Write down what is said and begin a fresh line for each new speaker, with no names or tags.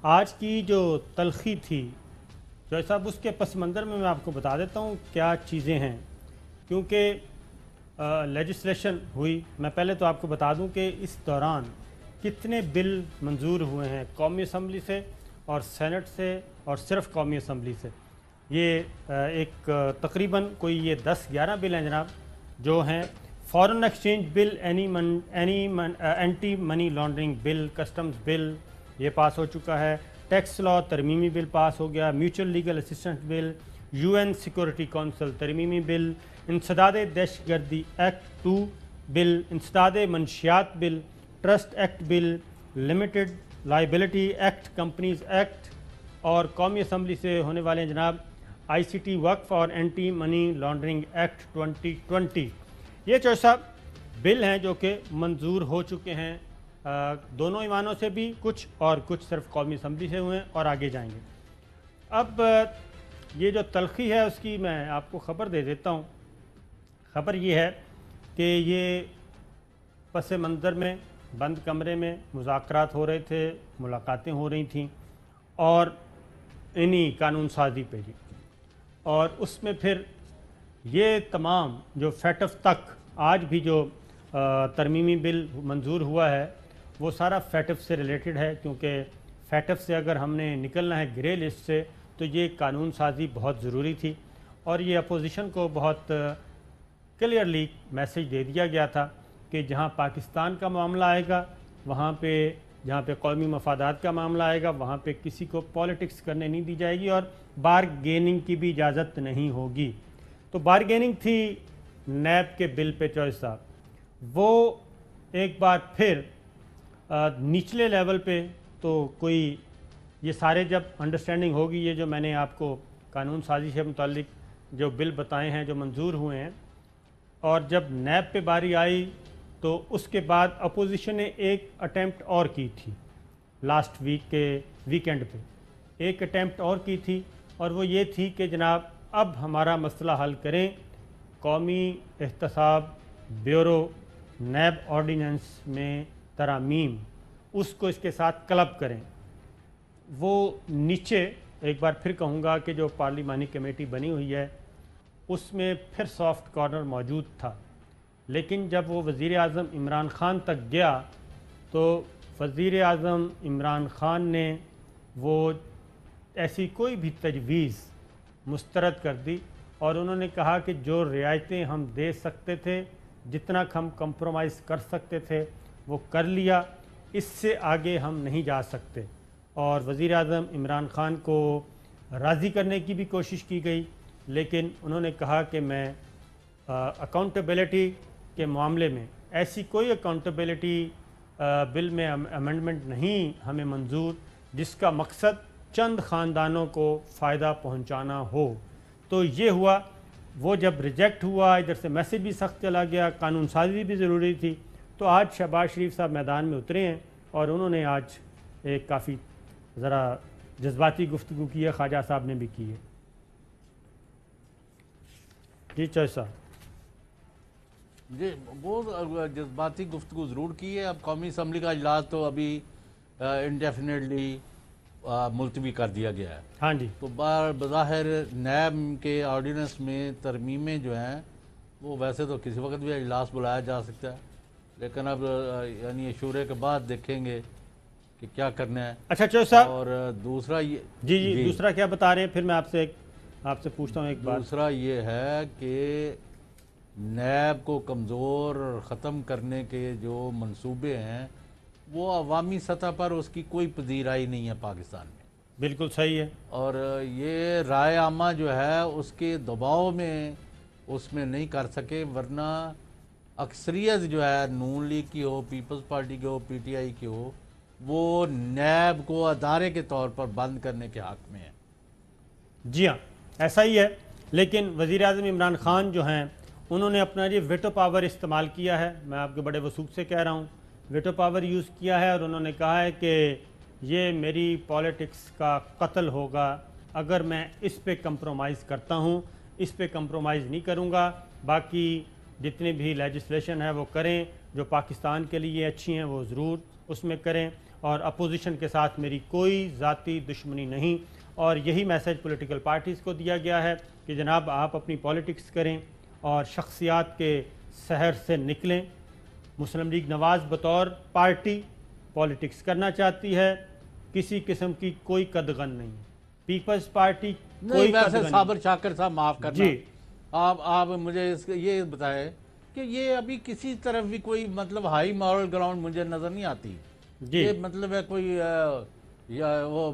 آج کی جو تلخی تھی جو صاحب، اس کے پس منظر میں آپ کو بتا دیتا ہوں کیا چیزیں ہیں، کیونکہ لیجسلیشن ہوئی۔ میں پہلے تو آپ کو بتا دوں کہ اس دوران کتنے بل منظور ہوئے ہیں قومی اسمبلی سے اور سینٹ سے اور صرف قومی اسمبلی سے۔ یہ ایک تقریباً کوئی یہ 10-11 بل ہیں جناب جو ہیں۔ Foreign exchange bill, anti money laundering bill, customs bill یہ پاس ہو چکا ہے، ٹیکس لا ترمیمی بل پاس ہو گیا، mutual legal assistance bill, U N security council ترمیمی بل، انسداد دہشت گردی ایکٹ 2 بل، انسداد منشیات bill, trust act bill, limited liability act, companies act, اور قومی اسمبلی سے ہونے والے ہیں جناب آئی سی ٹی وقف اور اینٹی منی لانڈرنگ ایکٹ 2020۔ یہ چوسا بل ہیں جو کہ منظور ہو چکے ہیں دونوں ایوانوں سے بھی، کچھ اور کچھ صرف قومی اسمبلی سے ہوئے ہیں اور آگے جائیں گے۔ اب یہ جو تلخی ہے اس کی میں آپ کو خبر دے دیتا ہوں۔ خبر یہ ہے کہ یہ پس منظر میں بند کمرے میں مذاکرات ہو رہے تھے، ملاقاتیں ہو رہی تھیں، اور انہی قانون سازی پہ جی، اور اس میں پھر یہ تمام جو فیٹف تک آج بھی جو ترمیمی بل منظور ہوا ہے وہ سارا فیٹف سے ریلیٹڈ ہے، کیونکہ فیٹف سے اگر ہم نے نکلنا ہے گرے لسٹ سے تو یہ قانون سازی بہت ضروری تھی، اور یہ اپوزیشن کو بہت کلیئرلی میسج دے دیا گیا تھا کہ جہاں پاکستان کا معاملہ آئے گا وہاں پہ، جہاں پہ قومی مفادات کا معاملہ آئے گا وہاں پہ کسی کو پالیٹکس کرنے نہیں دی جائے گی اور بارگیننگ کی بھی اجازت نہیں ہوگی۔ تو بارگیننگ تھی نیب کے بل پہ چوائس صاحب، وہ ایک بار پھر نچلے لیول پہ تو کوئی یہ سارے جب انڈرسٹینڈنگ ہوگی، یہ جو میں نے آپ کو قانون سازی سے متعلق جو بل بتائے ہیں جو منظور ہوئے ہیں، اور جب نیب پہ باری آئی تو اس کے بعد اپوزیشن نے ایک اٹیمپٹ اور کی تھی لاسٹ ویک کے ویکینڈ پہ، ایک اٹیمپٹ اور کی تھی، اور وہ یہ تھی کہ جناب اب ہمارا مسئلہ حل کریں، قومی احتساب بیورو نیب آرڈیننس میں ترامیم اس کو اس کے ساتھ کلب کریں۔ وہ نیچے ایک بار پھر کہوں گا کہ جو پارلیمانی کمیٹی بنی ہوئی ہے اس میں پھر سافٹ کارنر موجود تھا، لیکن جب وہ وزیر اعظم عمران خان تک گیا تو وزیر اعظم عمران خان نے وہ ایسی کوئی بھی تجویز مسترد کر دی، اور انہوں نے کہا کہ جو رعایتیں ہم دے سکتے تھے، جتنا ہم کمپرومائز کر سکتے تھے وہ کر لیا، اس سے آگے ہم نہیں جا سکتے۔ اور وزیر اعظم عمران خان کو راضی کرنے کی بھی کوشش کی گئی، لیکن انہوں نے کہا کہ میں اکاؤنٹیبلٹی کے معاملے میں ایسی کوئی اکاؤنٹیبلٹی بل میں امینڈمنٹ نہیں ہمیں منظور جس کا مقصد چند خاندانوں کو فائدہ پہنچانا ہو۔ تو یہ ہوا، وہ جب ریجیکٹ ہوا ادھر سے میسیج بھی سخت چلا گیا، قانون سازی بھی ضروری تھی، تو آج شہباز شریف صاحب میدان میں اترے ہیں اور انہوں نے آج ایک کافی ذرا جذباتی گفتگو کی ہے، خواجہ صاحب نے بھی کی ہے۔ جی چوہے صاحب۔
جی وہ جذباتی گفتگو ضرور کی ہے۔ اب قومی اسمبلی کا اجلاس تو ابھی انڈیفینیٹلی ملتوی کر دیا گیا ہے۔
ہاں جی۔
تو بظاہر نیب کے آرڈیننس میں ترمیمیں جو ہیں وہ ویسے تو کسی وقت بھی اجلاس بلایا جا سکتا ہے، لیکن اب یعنی شورے کے بعد دیکھیں گے کہ کیا کرنا ہے۔
اچھا چوہے صاحب،
اور دوسرا یہ
جی دوسرا کیا بتا رہے ہیں، پھر میں آپ سے پوچھتا ہوں ایک بات۔
دوسرا یہ ہے کہ نیب کو کمزور اور ختم کرنے کے جو منصوبے ہیں وہ عوامی سطح پر اس کی کوئی پذیرائی نہیں ہے پاکستان میں۔
بالکل صحیح ہے۔
اور یہ رائے عامہ جو ہے اس کے دباؤ میں اس میں نہیں کر سکے، ورنہ اکثریت جو ہے نون لیگ کی ہو، پیپلز پارٹی کی ہو، پی ٹی آئی کی ہو، وہ نیب کو ادارے کے طور پر بند کرنے کے حق میں ہے۔
جی ہاں ایسا ہی ہے، لیکن وزیر اعظم عمران خان جو ہیں انہوں نے اپنا یہ ویٹو پاور استعمال کیا ہے، میں آپ کے بڑے وثوق سے کہہ رہا ہوں، ویٹو پاور یوز کیا ہے، اور انہوں نے کہا ہے کہ یہ میری پالیٹکس کا قتل ہوگا اگر میں اس پہ کمپرومائز کرتا ہوں، اس پہ کمپرومائز نہیں کروں گا، باقی جتنے بھی لیجسلیشن ہے وہ کریں، جو پاکستان کے لیے اچھی ہیں وہ ضرور اس میں کریں، اور اپوزیشن کے ساتھ میری کوئی ذاتی دشمنی نہیں، اور یہی میسج پولیٹیکل پارٹیز کو دیا گیا ہے کہ جناب آپ اپنی پالیٹکس کریں اور شخصیات کے سحر سے نکلیں۔ مسلم لیگ نواز بطور پارٹی پالیٹکس کرنا چاہتی ہے، کسی قسم کی کوئی قدغن نہیں، پیپلز پارٹی کوئی
نہیں، ویسے
قدغن
صابر شاکر صاحب معاف کرنا،
جی
آپ مجھے یہ بتائیں کہ یہ ابھی کسی طرف بھی کوئی مطلب ہائی مورل گراؤنڈ مجھے نظر نہیں آتی،
جی
یہ مطلب ہے کوئی یا وہ